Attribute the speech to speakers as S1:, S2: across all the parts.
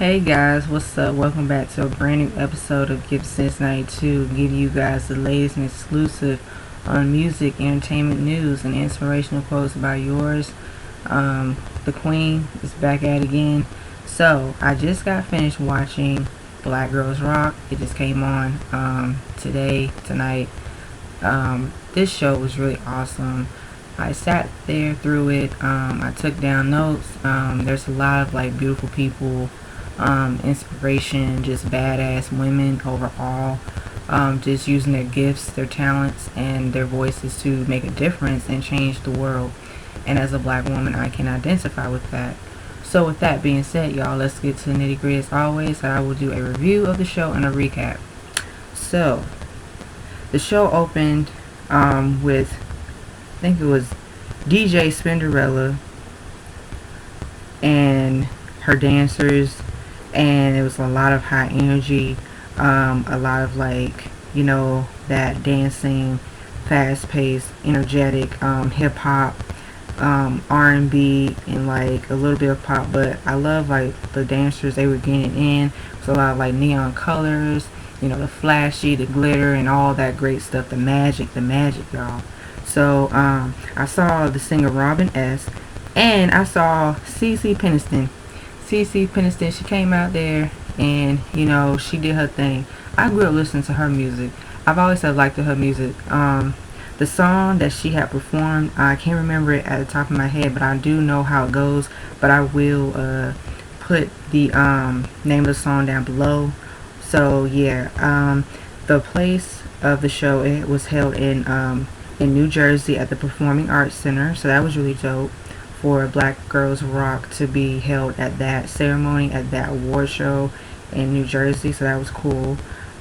S1: Hey guys, what's up? Welcome back to a brand new episode of Give Sense 92. Give you guys the latest and exclusive on music, entertainment news, and inspirational quotes by yours. The Queen is back at it again. So I just got finished watching Black Girls Rock. It just came on tonight. This show was really awesome. I sat there through it. I took down notes. There's a lot of like beautiful people, inspiration, just badass women overall, just using their gifts, their talents, and their voices to make a difference and change the world. And as a black woman, I can identify with that. So with that being said, y'all, let's get to the nitty gritty as always. I will do a review of the show and a recap. So the show opened with, I think it was DJ Spinderella and her dancers, and it was a lot of high energy, a lot of like, that dancing, fast-paced, energetic, hip-hop, R&B, and like a little bit of pop. But I love like the dancers they were getting in. It was a lot of like neon colors, the flashy, the glitter, and all that great stuff, the magic, y'all. So I saw the singer Robin S. and I saw CeCe Peniston. CeCe Peniston, she came out there and she did her thing. I grew up listening to her music. I've always liked her music. The song that she had performed, I can't remember it at the top of my head, but I do know how it goes. But I will put the name of the song down below. So yeah, the place of the show, it was held in New Jersey at the Performing Arts Center. So that was really dope for Black Girls Rock to be held at that ceremony, at that award show in New Jersey. So that was cool.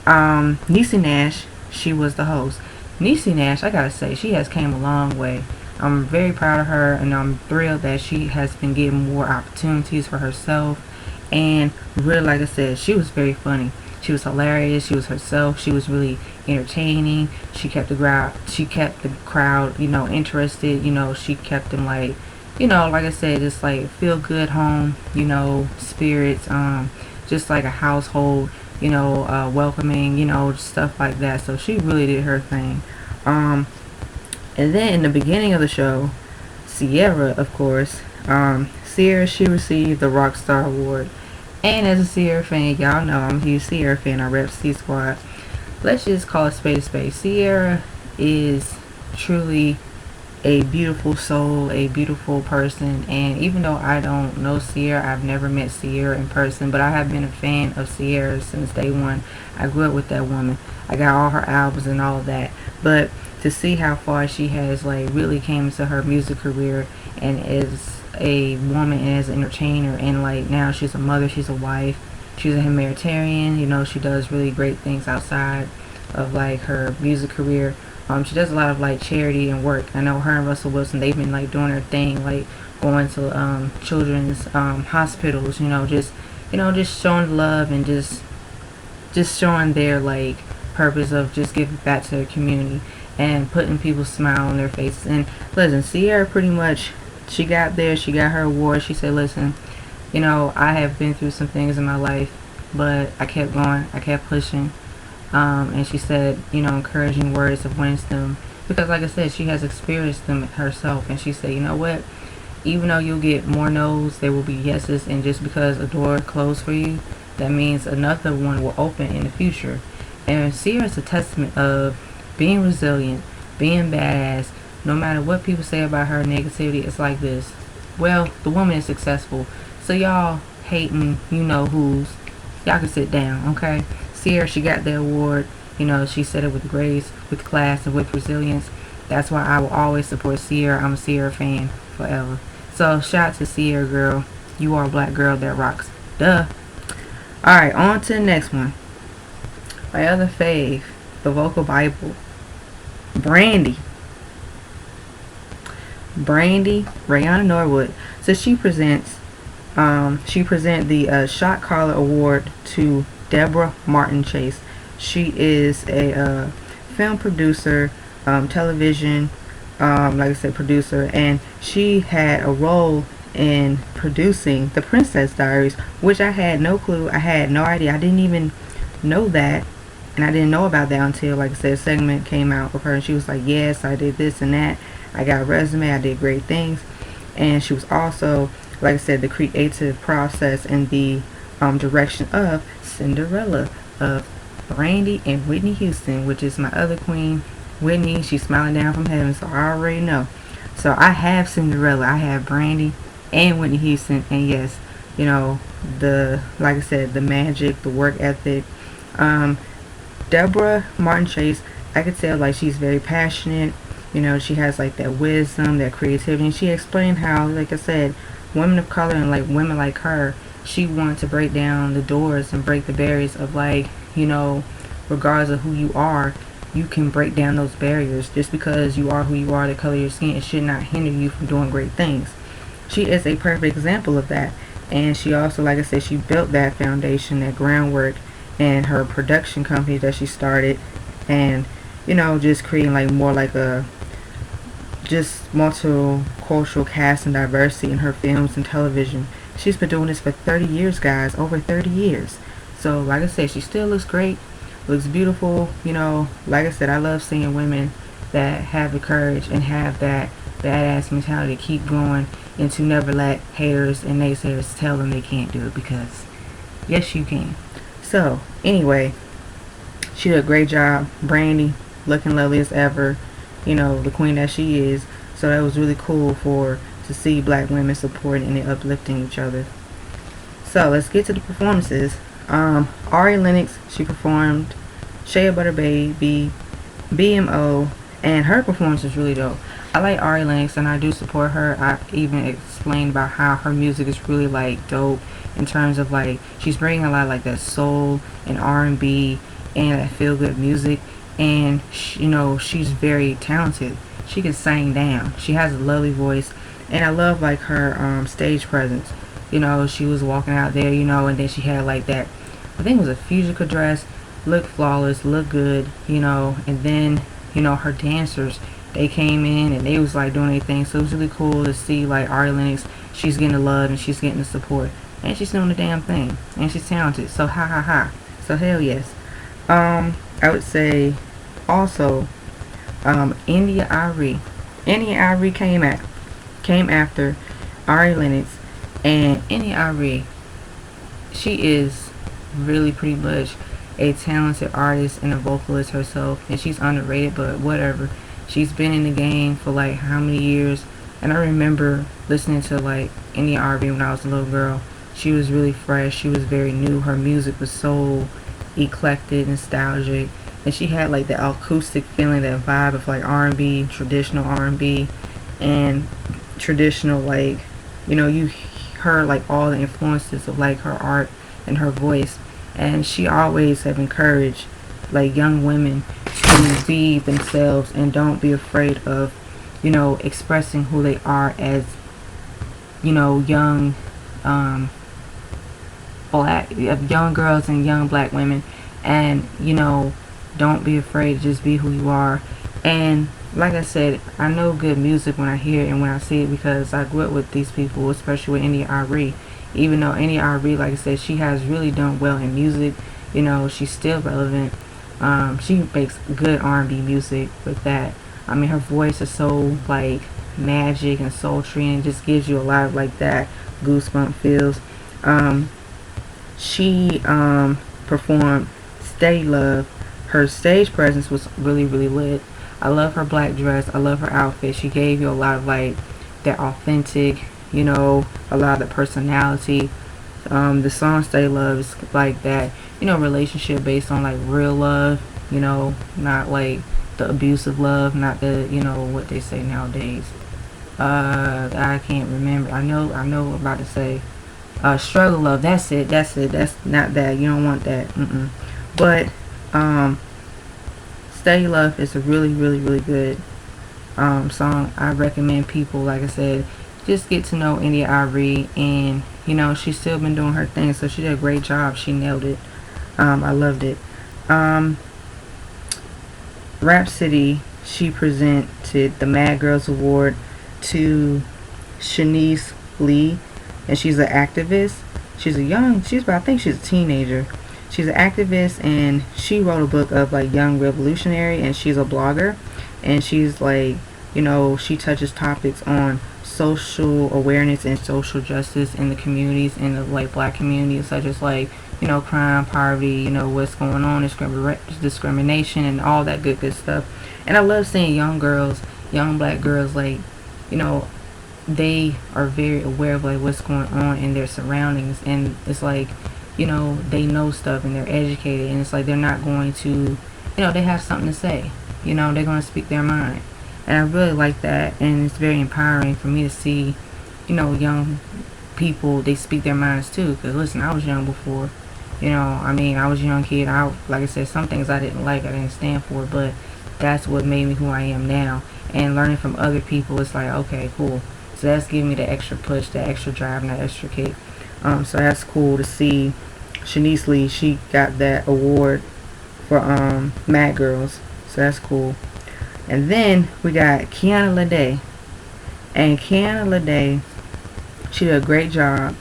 S1: Niecy Nash, she was the host. Niecy Nash, I gotta say, she has came a long way. I'm very proud of her, and I'm thrilled that she has been getting more opportunities for herself. And really, like I said, she was very funny. She was hilarious. She was herself. She was really entertaining. She kept the crowd, interested. She kept them like, like I said, just like feel good home, spirits, just like a household, welcoming, stuff like that. So she really did her thing. And then in the beginning of the show, Sierra, of course, Sierra, she received the Rockstar Award. And as a Sierra fan, y'all know I'm a huge Sierra fan. I rep C Squad. Let's just call it spade a spade. Sierra is truly a beautiful soul, a beautiful person. And even though I don't know Sierra, I've never met Sierra in person, but I have been a fan of Sierra since day one. I grew up with that woman. I got all her albums and all that. But to see how far she has like really came into her music career, and as a woman and as an entertainer, and like now she's a mother, she's a wife, she's a humanitarian, she does really great things outside of like her music career. She does a lot of like charity and work. I know her and Russell Wilson, they've been like doing their thing, like going to children's hospitals, just showing love and just showing their like purpose of just giving back to their community and putting people's smile on their faces. And listen, Sierra pretty much, she got there, she got her award. She said, listen, I have been through some things in my life, but I kept going, I kept pushing. And she said, encouraging words of wisdom, because like I said, she has experienced them herself. And she said, you know what, even though you'll get more no's, there will be yeses. And just because a door closed for you, that means another one will open in the future. And Sierra is a testament of being resilient, being badass. No matter what people say about her negativity, it's like this. Well, the woman is successful. So y'all hating, who's, y'all can sit down, okay? Sierra, she got the award. She said it with grace, with class, and with resilience. That's why I will always support Sierra. I'm a Sierra fan forever. So shout out to Sierra, girl. You are a black girl that rocks. Duh. Alright, on to the next one. My other fave, the vocal Bible. Brandi Norwood. So she presents the Shot Caller Award to Deborah Martin Chase. She is a film producer, television, like I said, producer, and she had a role in producing The Princess Diaries, which I had no clue. I had no idea. I didn't even know that. And I didn't know about that until, like I said, a segment came out of her. And she was like, yes, I did this and that. I got a resume. I did great things. And she was also, like I said, the creative process and the direction of Cinderella of Brandi and Whitney Houston, which is my other queen, Whitney. She's smiling down from heaven, so I already know. So I have Cinderella, I have Brandi and Whitney Houston, and yes, you know, the, like I said, the magic, the work ethic. Um, Deborah Martin Chase, I could tell like she's very passionate. You know, she has like that wisdom, that creativity, and she explained how, like I said, women of color and like women like her, she wanted to break down the doors and break the barriers of like, you know, regardless of who you are, you can break down those barriers. Just because you are who you are, the color of your skin, it should not hinder you from doing great things. She is a perfect example of that. And she also, like I said, she built that foundation, that groundwork, and her production company that she started, and you know, just creating like more like a just multicultural cast and diversity in her films and television. She's been doing this for 30 years, guys, over 30 years. So like I said, she still looks great, looks beautiful. You know, like I said, I love seeing women that have the courage and have that badass mentality to keep going and to never let haters and naysayers tell them they can't do it, because yes, you can. So anyway, she did a great job. Brandi looking lovely as ever, you know, the queen that she is. So that was really cool to see black women supporting and uplifting each other. So let's get to the performances. Ari Lennox, she performed Shea Butter Baby, BMO, and her performance was really dope. I like Ari Lennox and I do support her. I even explained about how her music is really like dope in terms of like she's bringing a lot of like that soul and R&B and that feel good music, and you know, she's very talented. She can sing down. She has a lovely voice, and I love like her stage presence. You know, she was walking out there, you know, and then she had like that, I think it was a fuchsia dress, looked flawless, looked good, you know, and then, you know, her dancers, they came in and they was like doing their thing. So it was really cool to see like Ari Lennox, she's getting the love and she's getting the support, and she's doing the damn thing, and she's talented. So ha ha ha. So hell yes. I would say also India Ivory. India Ivory came after Ari Lennox, and India Ivory, she is really pretty much a talented artist and a vocalist herself, and she's underrated, but whatever. She's been in the game for like how many years, and I remember listening to like India Ivory when I was a little girl. She was really fresh, she was very new, her music was so eclectic, nostalgic, and she had like the acoustic feeling, that vibe of like R&B, traditional R&B, and traditional like, you know, you heard like all the influences of like her art and her voice. And she always have encouraged like young women to be themselves and don't be afraid of, you know, expressing who they are as, you know, young young girls and young black women. And you know, don't be afraid to just be who you are. And like I said, I know good music when I hear it and when I see it, because I grew up with these people, especially with India Ivory. Even though India Ivory, like I said, she has really done well in music, you know, she's still relevant. She makes good R&B music with that. I mean, her voice is so like magic and sultry, and it just gives you a lot of like that goosebump feels. She performed Steady Love. Her stage presence was really, really lit. I love her black dress. I love her outfit. She gave you a lot of like that authentic, you know, a lot of the personality. The song Stay Love is like that, you know, relationship based on like real love, you know, not like the abusive love, not the, you know, what they say nowadays. I can't remember. I know I'm about to say struggle love. That's it. That's not that. You don't want that. But Stay Love is a really, really, really good song. I recommend people, like I said, just get to know India Ivory, and you know, she's still been doing her thing, so she did a great job. She nailed it. I loved it. Rhapsody, she presented the Mad Girls Award to Shanice Lee, and she's an activist. I think she's a teenager. She's an activist, and she wrote a book of like young revolutionary, and she's a blogger, and she's like, she touches topics on social awareness and social justice in the communities, in the like black communities, such as like, crime, poverty, what's going on, discrimination, and all that good stuff. And I love seeing young black girls, like, they are very aware of like what's going on in their surroundings, and it's like, they know stuff and they're educated, and it's like they're not going to, they have something to say, they're going to speak their mind. And I really like that, and it's very empowering for me to see, young people, they speak their minds too. Because listen, I was young before, I was a young kid. Like I said, some things I didn't like, I didn't stand for, but that's what made me who I am now. And learning from other people, it's like, okay, cool. So that's giving me the extra push, the extra drive, and that extra kick. So that's cool to see. Shanice Lee, she got that award for Mad Girls, so that's cool. And then we got Kiana Lede, and Kiana Lede, she did a great job.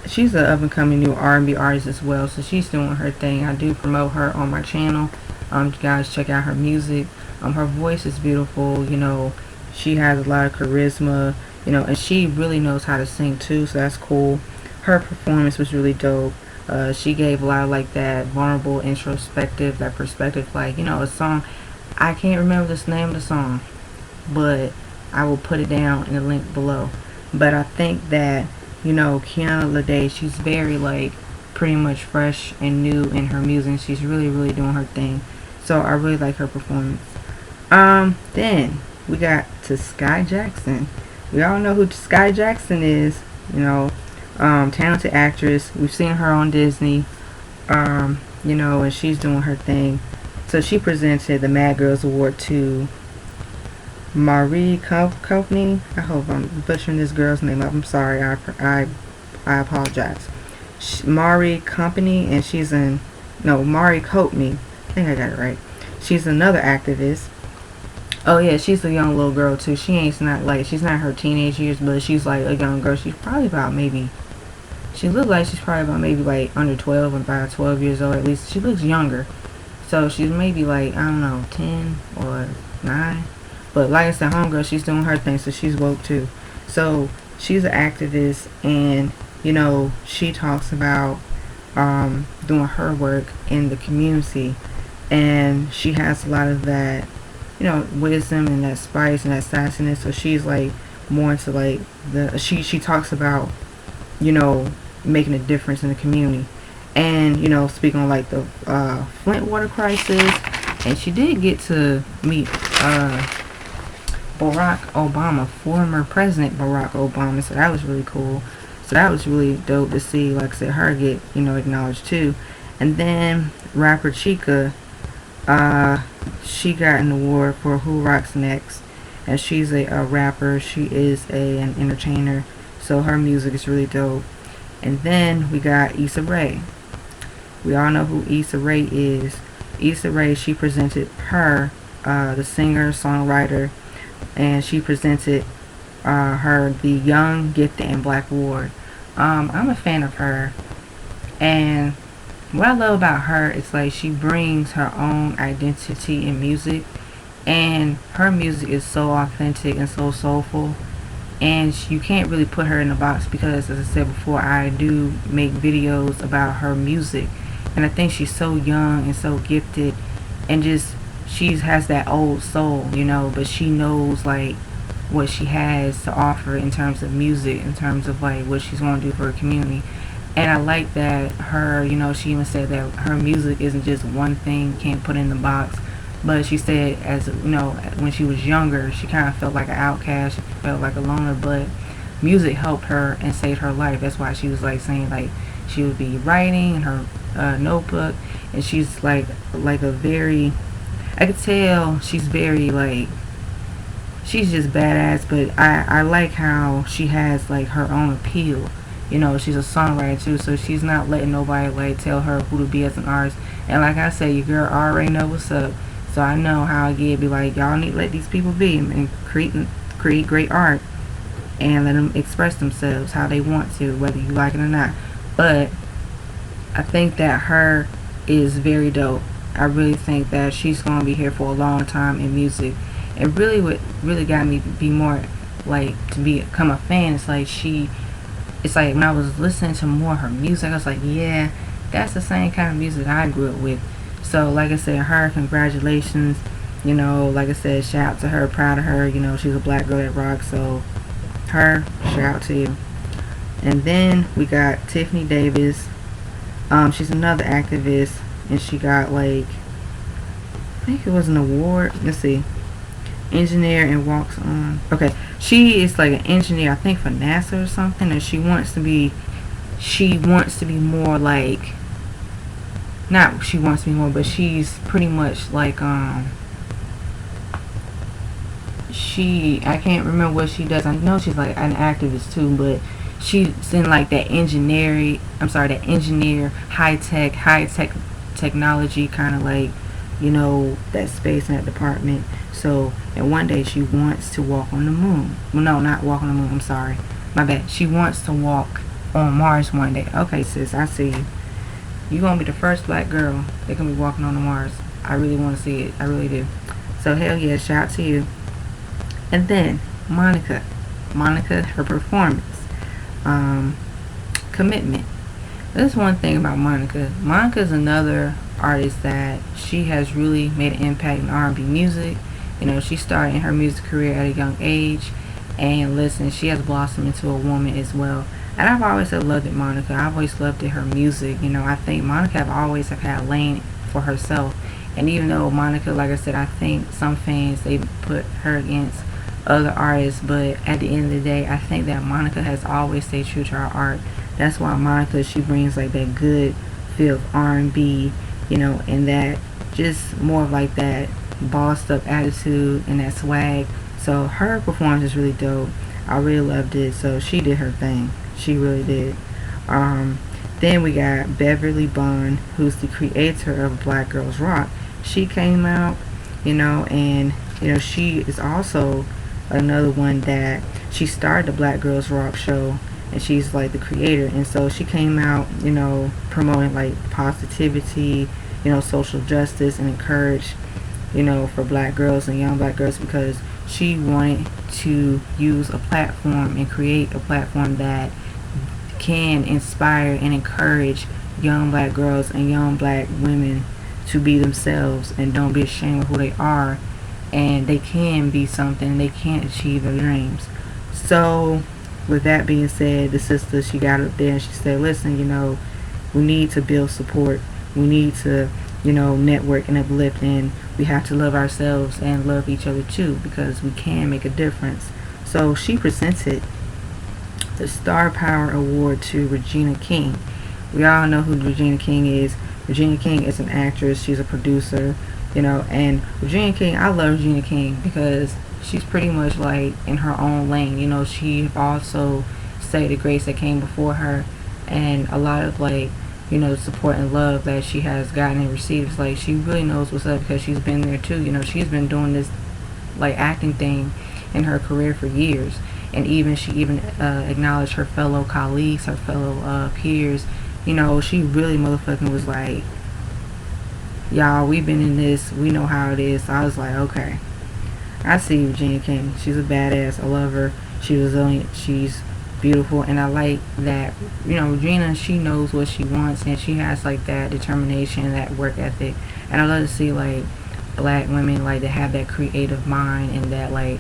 S1: She's an up and coming new R&B artist as well, so she's doing her thing. I do promote her on my channel. You guys check out her music. Her voice is beautiful. She has a lot of charisma. And she really knows how to sing too, so that's cool. Her performance was really dope. She gave a lot of like that vulnerable, introspective, that perspective, like, a song. I can't remember the name of the song, but I will put it down in the link below. But I think that, Kiana Lede, she's very like pretty much fresh and new in her music. She's really, really doing her thing. So I really like her performance. Then we got to Sky Jackson. We all know who Sky Jackson is, talented actress. We've seen her on Disney, and she's doing her thing. So she presented the Mad Girls Award to Marie Company. I hope I'm butchering this girl's name up. I'm sorry. I apologize. Marie Company, and Marie Company. I think I got it right. She's another activist. Oh yeah, she's a young little girl too. She's not her teenage years, but she's like a young girl. She's probably about she looks like she's probably about maybe like under 12 or about 12 years old at least. She looks younger. So she's maybe like, I don't know, 10 or 9. But like I said, homegirl, she's doing her thing, so she's woke too. So she's an activist, and she talks about doing her work in the community, and she has a lot of that, wisdom and that spice and that sassiness. So she's like more into like she talks about, making a difference in the community, and speaking on like the Flint water crisis. And she did get to meet Barack Obama, former President Barack Obama, so that was really cool. So that was really dope to see, like I said, her get acknowledged too. And then rapper Chica, she got an award for Who Rocks Next, and she's a rapper. She is an entertainer, so her music is really dope. And then we got Issa Rae. We all know who Issa Rae is. Issa Rae, she presented her, the singer, songwriter, and she presented her the Young, Gifted, and Black Award. I'm a fan of her, and what I love about her is like she brings her own identity in music, and her music is so authentic and so soulful, and you can't really put her in a box because, as I said before, I do make videos about her music, and I think she's so young and so gifted, and just she has that old soul, but she knows like what she has to offer in terms of music, in terms of like what she's going to do for her community. And I like that her, she even said that her music isn't just one thing, can't put in the box. But she said, as when she was younger, she kind of felt like an outcast, she felt like a loner, but music helped her and saved her life. That's why she was like saying like she would be writing in her notebook, and she's like a very, I could tell she's very like, she's just badass, but I like how she has like her own appeal. She's a songwriter too, so she's not letting nobody like tell her who to be as an artist. And like I said, your girl already know what's up, so I know how I get. Be like, y'all need to let these people be and create great art. and let them express themselves how they want to, whether you like it or not. But I think that her is very dope. I really think that she's gonna be here for a long time in music. And really, what really got me to be more like to become a fan is like it's like when I was listening to more of her music, I was like, yeah, that's the same kind of music I grew up with. So like I said, her, congratulations. You know, like I said, shout out to her, proud of her. You know, she's a black girl that rocks. So her, shout out to you. And then we got Tiffany Davis. She's another activist, and she got like, I think it was an award. Let's see, engineer and walks on. Okay, she is like an engineer, I think for NASA or something, and she wants to be more like, not she wants to be more, but she's pretty much like I can't remember what she does. I know she's like an activist too, but she's in like that engineer, high tech technology kind of like, you know, that space and that department. So, and one day she wants to walk on the moon. Well, no, not walk on the moon. I'm sorry, my bad. She wants to walk on Mars one day. Okay, sis, I see you. You're gonna be the first black girl that can be walking on the Mars. I really want to see it. I really do. So hell yeah, shout out to you. And then Monica, her performance, commitment. That's one thing about Monica. Monica's another artist that she has really made an impact in R&B music. You know, she started in her music career at a young age, and listen, she has blossomed into a woman as well. And I've always loved Monica. I've always loved her music. You know, I think Monica have always had a lane for herself. And even though Monica, like I said, I think some fans, they put her against other artists, but at the end of the day, I think that Monica has always stayed true to her art. That's why Monica, she brings like that good feel of R&B, you know, and that just more of like that bossed up attitude and that swag. So her performance is really dope. I really loved it. So she did her thing. She really did. Then we got Beverly Bond, who's the creator of Black Girls Rock. She came out, you know, and you know, she is also another one that she started the Black Girls Rock show, and she's like the creator. And so she came out, you know, promoting like positivity, you know, social justice, and encourage, you know, for black girls and young black girls, because she wanted to use a platform and create a platform that can inspire and encourage young black girls and young black women to be themselves and don't be ashamed of who they are, and they can be something, they can achieve their dreams. So with that being said, the sister, she got up there and she said, listen, you know, we need to build support, we need to, you know, network and uplift, and we have to love ourselves and love each other too, because we can make a difference. So she presented the Star Power Award to Regina King. We all know who Regina King is. Regina King is an actress, she's a producer, you know, and Regina King, I love Regina King because she's pretty much like in her own lane. You know, she also studied the greats that came before her, and a lot of like, you know, support and love that she has gotten and received. It's like she really knows what's up because she's been there too. You know, she's been doing this like acting thing in her career for years, and she even acknowledged her fellow colleagues, her fellow peers. You know, she really motherfucking was like, y'all, we've been in this, we know how it is. So I was like, okay, I see Regina King. She's a badass. I love her. She's resilient. She's beautiful, and I like that. You know, Regina, she knows what she wants, and she has like that determination, that work ethic. And I love to see like black women like to have that creative mind and that like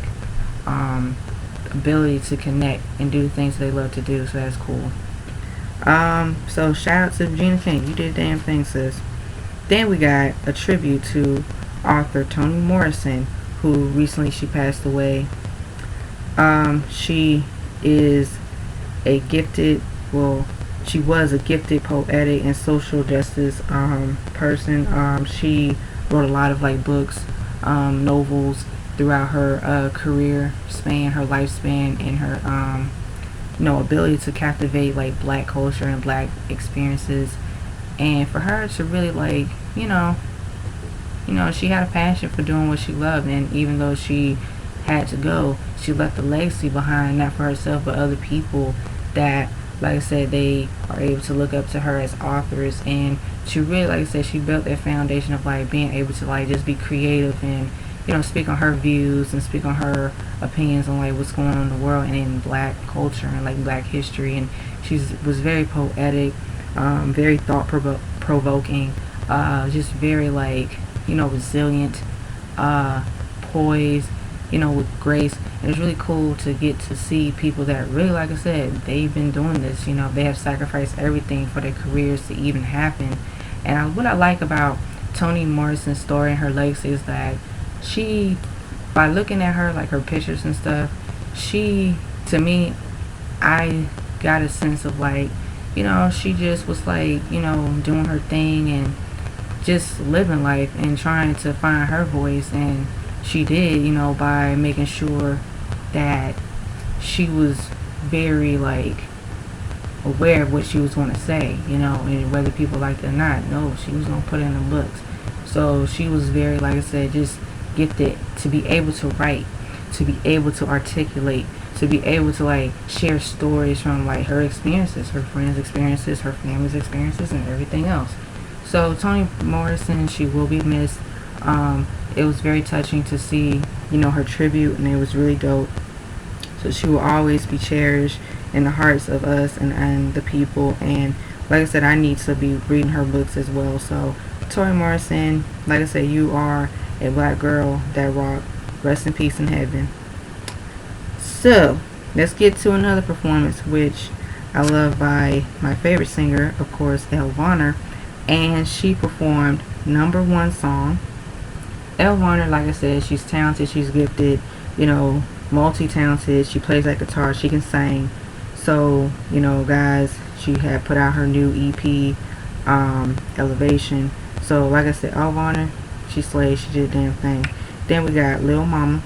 S1: ability to connect and do the things they love to do. So that's cool. So shout out to Regina King. You did a damn thing, sis. Then we got a tribute to author Toni Morrison, who recently she passed away. She is a gifted, she was a gifted poetic and social justice person. She wrote a lot of like books, novels throughout her career span, her lifespan, and her ability to captivate like black culture and black experiences. And for her to really like, she had a passion for doing what she loved. And even though she had to go, she left a legacy behind, not for herself but other people that, like I said, they are able to look up to her as authors. And she really, like I said, she built that foundation of like being able to like just be creative and, you know, speak on her views and speak on her opinions on like what's going on in the world and in black culture and like black history. And she was very poetic, very thought provoking, just very like, you know, resilient, poised, you know, with grace. And it's really cool to get to see people that really, like I said, they've been doing this, you know, they have sacrificed everything for their careers to even happen. And what I like about Toni Morrison's story and her legacy is that she, by looking at her, like her pictures and stuff, she, to me, I got a sense of like, you know, she just was like, you know, doing her thing and just living life and trying to find her voice. And she did, you know, by making sure that she was very like aware of what she was going to say, you know, and whether people liked it or not, no, she was going to put it in the books. So she was very, like I said, just gifted to be able to write, to be able to articulate, to be able to like share stories from like her experiences, her friends' experiences, her family's experiences, and everything else. So Toni Morrison, she will be missed. It was very touching to see, you know, her tribute, and it was really dope. So she will always be cherished in the hearts of us and the people. And like I said, I need to be reading her books as well. So Toni Morrison, like I said, you are a black girl that rock. Rest in peace in heaven. So let's get to another performance, which I love, by my favorite singer, of course, Elle Varner. And she performed #1 song. Elle Varner, like I said, she's talented, she's gifted, you know, multi-talented. She plays like guitar, she can sing. So, you know, guys, she had put out her new EP, Elevation. So, like I said, Elle Varner, she slayed, she did a damn thing. Then we got Lil Mama.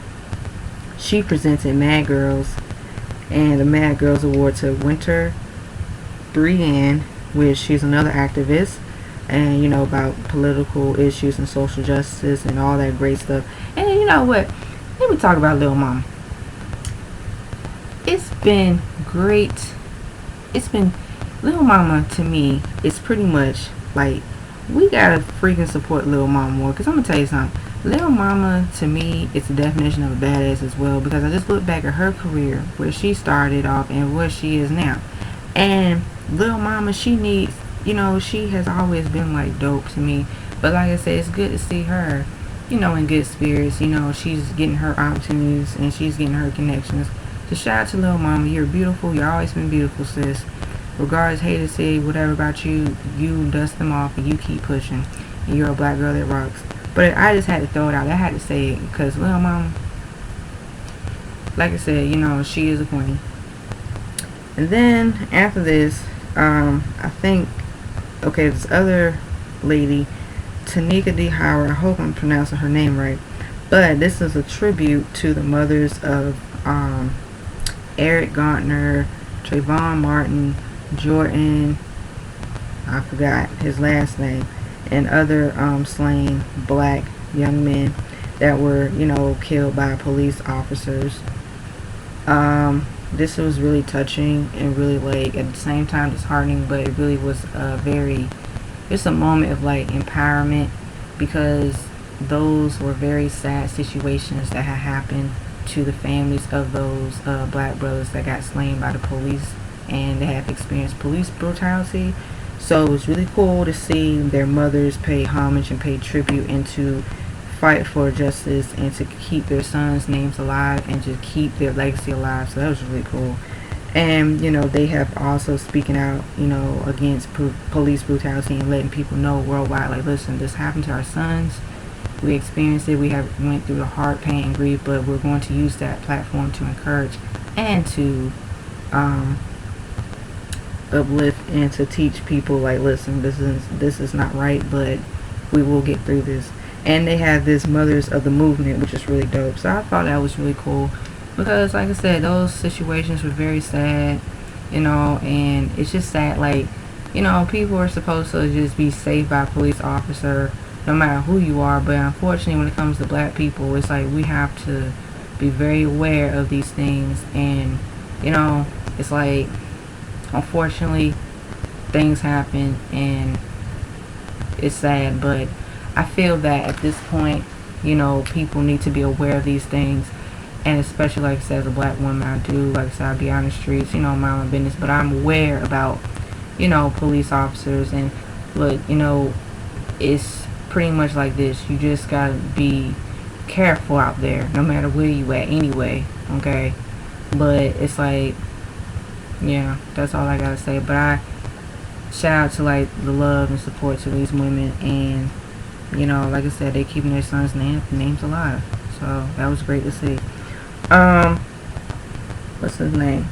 S1: She presented Mad Girls and the Mad Girls Award to Winter Brienne, which she's another activist, and you know, about political issues and social justice and all that great stuff. And you know what? Let me talk about Lil Mama. It's been great. It's been, Lil Mama to me is pretty much like, we gotta freaking support Lil Mama more, because I'm gonna tell you something. Lil Mama to me is the definition of a badass as well, because I just look back at her career, where she started off and where she is now. And Lil Mama, she needs, you know, she has always been like dope to me. But like I said, it's good to see her, you know, in good spirits. You know, she's getting her opportunities and she's getting her connections. So shout out to Lil Mama. You're beautiful. You've always been beautiful, sis. Regardless, haters say whatever about you, you dust them off and you keep pushing. And you're a black girl that rocks. But I just had to throw it out. I had to say it because Lil Mama, like I said, you know, she is a queen. And then after this, I think, okay, this other lady, Tanika D. Howard, I hope I'm pronouncing her name right, but this is a tribute to the mothers of Eric Garner, Trayvon Martin, Jordan, I forgot his last name, and other slain black young men that were, you know, killed by police officers. This was really touching and really, like, at the same time disheartening, but it really was it's a moment of like empowerment, because those were very sad situations that had happened to the families of those black brothers that got slain by the police, and they have experienced police brutality. So it was really cool to see their mothers pay homage and pay tribute and to fight for justice and to keep their sons' names alive and to keep their legacy alive. So that was really cool. And, you know, they have also speaking out, you know, against police brutality and letting people know worldwide, like, listen, this happened to our sons. We experienced it. We have went through the hard pain and grief, but we're going to use that platform to encourage and to uplift and to teach people, like, listen, this is not right, but we will get through this. And they have this Mothers of the Movement, which is really dope. So I thought that was really cool, because like I said, those situations were very sad, you know, and it's just sad, like, you know, people are supposed to just be saved by a police officer no matter who you are. But unfortunately, when it comes to black people, it's like we have to be very aware of these things. And it's like, unfortunately, things happen, and it's sad, but I feel that at this point, people need to be aware of these things. And especially, like I said, as a black woman, I do, like I said, I be on the streets, mind my business, but I'm aware about, police officers. And look, it's pretty much like this. You just gotta be careful out there, no matter where you at anyway, okay? But it's like, yeah, that's all I gotta say. But I shout out to, like, the love and support to these women. And, like I said, they keeping their sons' names alive. So that was great to see. What's his name?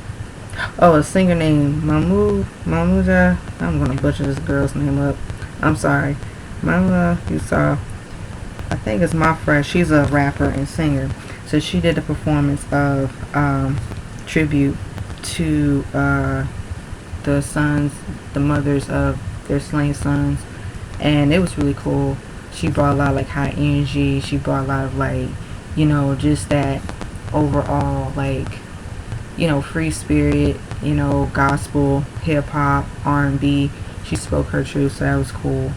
S1: Oh, a singer named Mamuja. I'm gonna butcher this girl's name up. I'm sorry. You saw. I think it's my friend. She's a rapper and singer. So she did a performance of tribute to the mothers of their slain sons, and it was really cool. She brought a lot of, like, high energy. She brought a lot of, like, just that overall, like, free spirit, gospel, hip hop, R&B. She spoke her truth, so that was cool.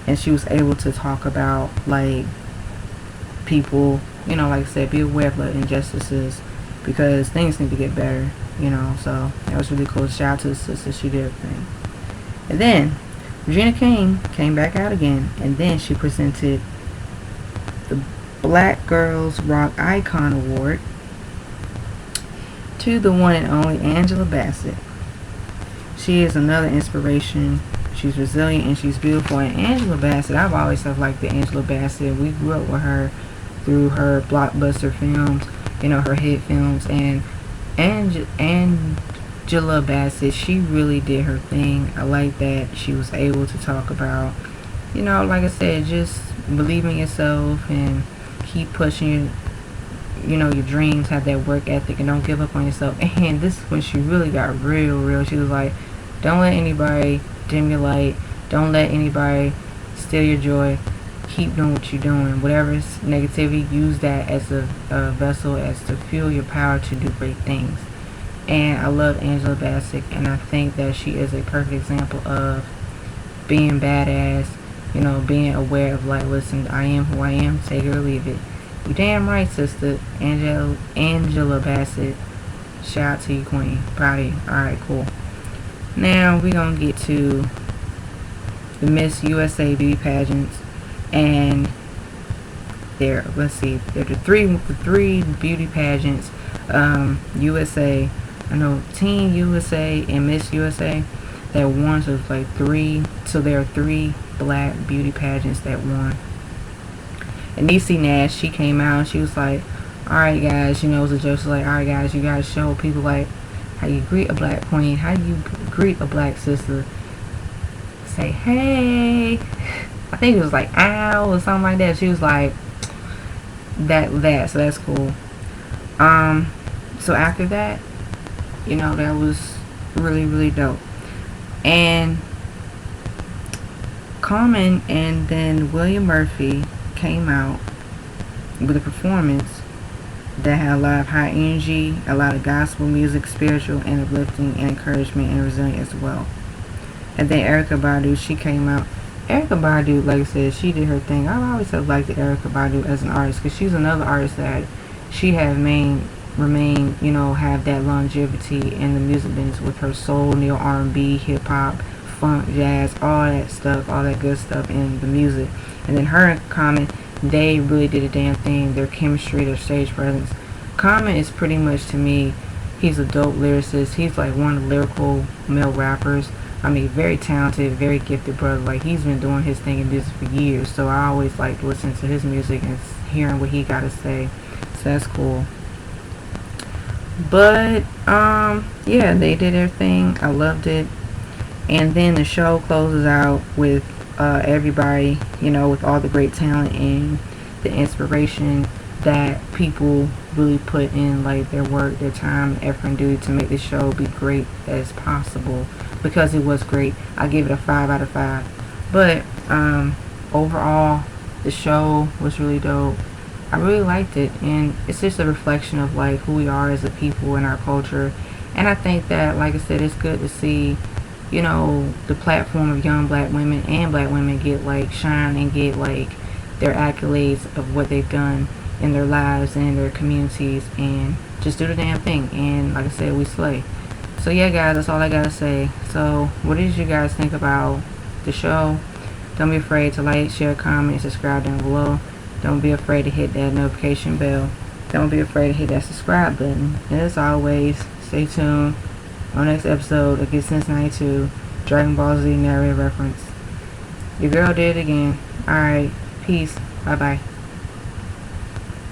S1: And she was able to talk about, like, people, like I said, be aware of the injustices, because things need to get better, so that was really cool. Shout out to the sister, she did her thing. And then Regina King came back out again, and then she presented the Black Girls Rock Icon Award to the one and only Angela Bassett. She is another inspiration. She's resilient and she's beautiful. And Angela Bassett, I've always liked the Angela Bassett. We grew up with her through her blockbuster films, her hit films. And Angela Bassett, she really did her thing. I like that she was able to talk about, like I said, just believe in yourself and keep pushing your dreams, have that work ethic, and don't give up on yourself. And this is when she really got real. She was like, don't let anybody dim your light. Don't let anybody steal your joy. Keep doing what you're doing. Whatever is negativity, use that as a vessel, as to fuel your power to do great things. And I love Angela Bassett, and I think that she is a perfect example of being badass, being aware of, like, listen, I am who I am, take it or leave it. You damn right, sister. Angela Bassett. Shout out to you, queen. Proud of you. Alright, cool. Now we're gonna get to the Miss USA beauty pageants, and they're the three beauty pageants. USA, I know Teen USA and Miss USA that won. So it's like three. So there are three black beauty pageants that won. And Niecy Nash, she came out and she was like, alright guys, it was a joke. She's like, alright guys, you guys show people, like, how you greet a black queen, how you greet a black sister. Say, hey. I think it was like, ow, or something like that. She was like, that, so that's cool. So after that, that was really dope. And Common and then William Murphy came out with a performance that had a lot of high energy, a lot of gospel music, spiritual and uplifting and encouragement and resilience as well. And then Erykah Badu, she came out. Erykah Badu, like I said, she did her thing. I've always liked Erykah Badu as an artist, because she's another artist that she have remain, have that longevity in the music business with her soul, neo R&B, hip hop, funk, jazz, all that stuff, all that good stuff in the music. And then her and Common, they really did a damn thing. Their chemistry, their stage presence. Common is pretty much, to me, he's a dope lyricist. He's like one of the lyrical male rappers. I mean, very talented, very gifted brother. Like, he's been doing his thing in business for years. So I always like listening to his music and hearing what he got to say. So that's cool. But, yeah, they did their thing. I loved it. And then the show closes out with everybody, with all the great talent and the inspiration that people really put in, like, their work, their time, effort, and duty to make this show be great as possible, because it was great. I give it a 5 out of 5. But overall, the show was really dope. I really liked it, and it's just a reflection of like who we are as a people in our culture. And I think that, like I said, it's good to see, you know, the platform of young black women and black women get like shine and get like their accolades of what they've done in their lives and in their communities, and just do the damn thing. And like I said, we slay. So yeah, guys, that's all I gotta say. So what did you guys think about the show? Don't be afraid to like, share, comment, and subscribe down below. Don't be afraid to hit that notification bell. Don't be afraid to hit that subscribe button. And as always, stay tuned on next episode of Get Sense 92 Dragon Ball Z narrative reference. Your girl did it again. Alright, peace. Bye bye.